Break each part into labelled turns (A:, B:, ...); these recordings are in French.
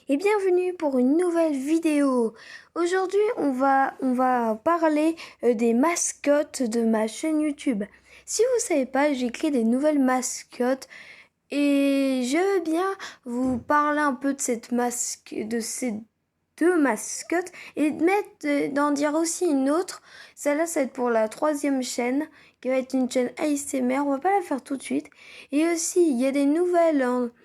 A: Et bienvenue pour une nouvelle vidéo. Aujourd'hui, on va parler des mascottes de ma chaîne YouTube. Si vous savez pas, j'ai créé des nouvelles mascottes et je veux bien vous parler un peu de de ces deux mascottes et d'en dire aussi une autre. Celle-là, ça va être pour la 3e chaîne, qui va être une chaîne ASMR. On va pas la faire tout de suite. Et aussi, il y a des nouvelles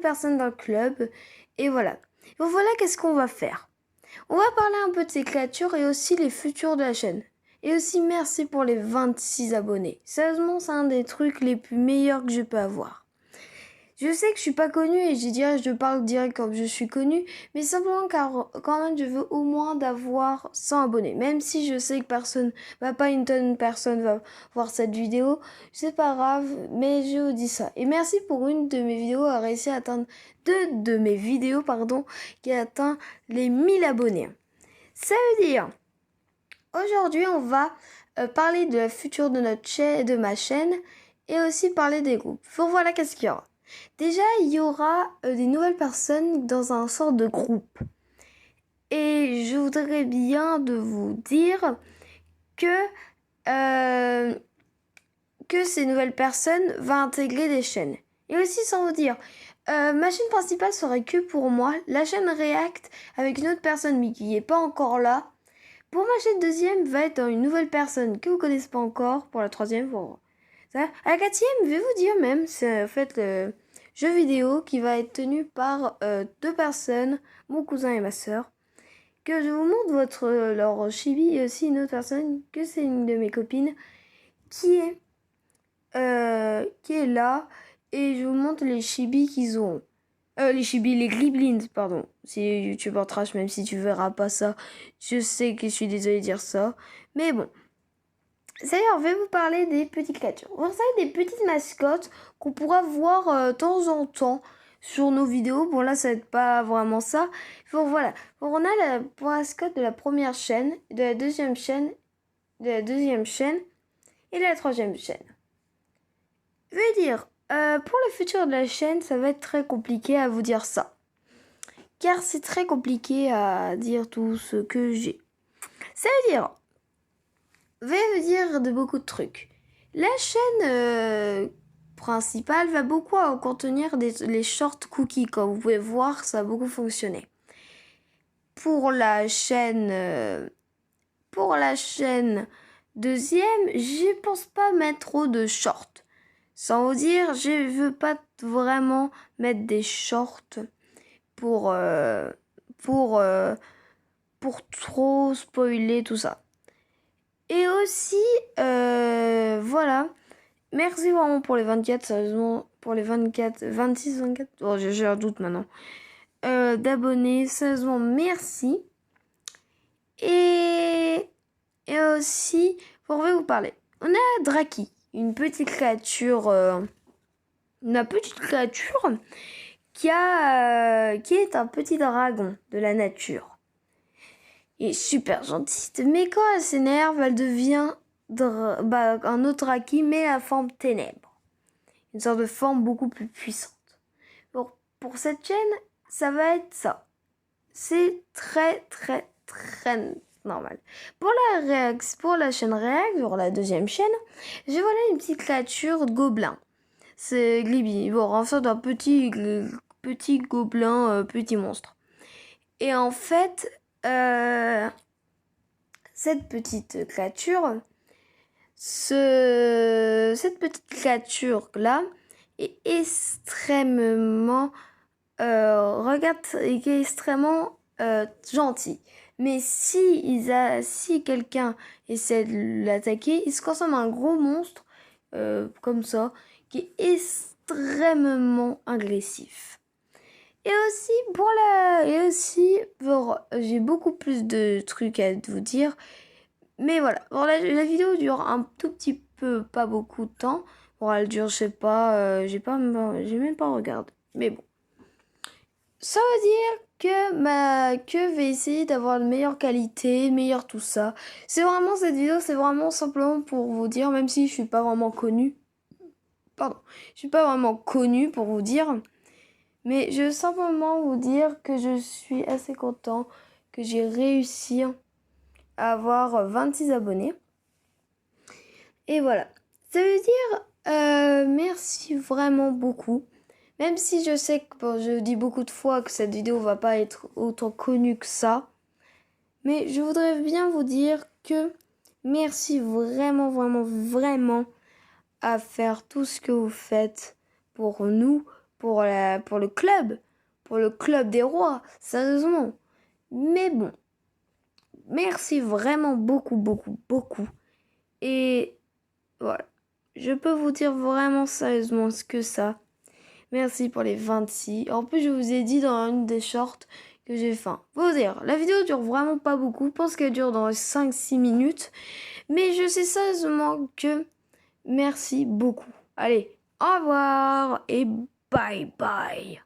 A: personnes dans le club. Et voilà. Donc voilà, qu'est-ce qu'on va faire. On va parler un peu de ces créatures et aussi les futurs de la chaîne. Et aussi merci pour les 26 abonnés. Sérieusement, c'est un des trucs les plus meilleurs que je peux avoir. Je sais que je suis pas connue et je parle direct comme je suis connue, mais simplement car quand même je veux au moins d'avoir 100 abonnés. Même si je sais que pas une tonne de personnes va voir cette vidéo, c'est pas grave, mais je vous dis ça. Et merci pour une de mes vidéos a réussi à atteindre qui a atteint les 1000 abonnés. Ça veut dire, aujourd'hui on va parler de la future de ma chaîne et aussi parler des groupes. Donc voilà qu'est-ce qu'il y aura. Déjà, il y aura des nouvelles personnes dans un sort de groupe. Et je voudrais bien de vous dire euh, que ces nouvelles personnes vont intégrer des chaînes. Et aussi sans vous dire, ma chaîne principale serait que pour moi. La chaîne React avec une autre personne mais qui n'est pas encore là. Pour ma chaîne deuxième va être une nouvelle personne que vous connaissez pas encore. Pour la 3e, ça. À la 4e, je vais vous dire même, c'est en fait le jeu vidéo qui va être tenu par 2 personnes, mon cousin et ma soeur. Que je vous montre leur chibi et aussi une autre personne, que c'est une de mes copines, qui est là. Et je vous montre les chibis qu'ils ont. Les Griblins, pardon. C'est YouTuber trash, même si tu verras pas ça. Je sais que je suis désolée de dire ça. Mais bon. D'ailleurs, je vais vous parler des petites créatures. Vous savez, des petites mascottes qu'on pourra voir de temps en temps sur nos vidéos. Bon, là, ça va être pas vraiment ça. Bon, voilà. Bon, on a la mascotte de la première chaîne, de la deuxième chaîne et de la 3e chaîne. Je veux dire, pour le futur de la chaîne, ça va être très compliqué à vous dire ça. Car c'est très compliqué à dire tout ce que j'ai. Ça veut dire, je vais vous dire de beaucoup de trucs. La chaîne principale va beaucoup contenir les short cookies. Comme vous pouvez voir, ça a beaucoup fonctionné. Pour la chaîne deuxième, je pense pas mettre trop de shorts. Sans vous dire, je veux pas vraiment mettre des shorts pour trop spoiler tout ça. Et aussi, voilà. Merci vraiment pour les 24, sérieusement, pour les 24, 26, 24, oh, j'ai un doute maintenant. D'abonnés, sérieusement, merci. Et aussi, pour vous parler, on a Draki, une petite créature, qui est un petit dragon de la nature. Il est super gentil, mais quand elle s'énerve, elle devient un autre Draki, mais la forme ténèbres. Une sorte de forme beaucoup plus puissante. Pour cette chaîne, ça va être ça. C'est très, très, très normal. Pour la chaîne React, pour la 2e chaîne, j'ai voilà une petite créature de gobelin. C'est Glibi. Bon, en fait, un petit gobelin, petit monstre. Et en fait, cette petite créature, cette petite créature-là est extrêmement qui est extrêmement gentil. Mais si quelqu'un essaie de l'attaquer, il se transforme en un gros monstre comme ça, qui est extrêmement agressif. Et aussi, j'ai beaucoup plus de trucs à vous dire. Mais voilà, bon, la vidéo dure un tout petit peu, pas beaucoup de temps. Bon, elle dure, je sais pas, j'ai même pas regardé. Mais bon. Ça veut dire que je vais essayer d'avoir une meilleure qualité, meilleur tout ça. Cette vidéo, c'est vraiment simplement pour vous dire, même si je suis pas vraiment connue. Pardon, je suis pas vraiment connue pour vous dire. Mais je veux simplement vous dire que je suis assez content que j'ai réussi à avoir 26 abonnés. Et voilà. Ça veut dire merci vraiment beaucoup. Même si je sais que je dis beaucoup de fois que cette vidéo va pas être autant connue que ça. Mais je voudrais bien vous dire que merci vraiment, vraiment, vraiment à faire tout ce que vous faites pour nous, pour le club des rois, sérieusement. Mais bon, merci vraiment beaucoup, beaucoup, beaucoup. Et voilà, je peux vous dire vraiment sérieusement ce que ça. Merci pour les 26. En plus, je vous ai dit dans une des shorts que j'ai faim. Faut dire, la vidéo dure vraiment pas beaucoup. Je pense qu'elle dure dans 5-6 minutes. Mais je sais sérieusement que merci beaucoup. Allez, au revoir et bye bye.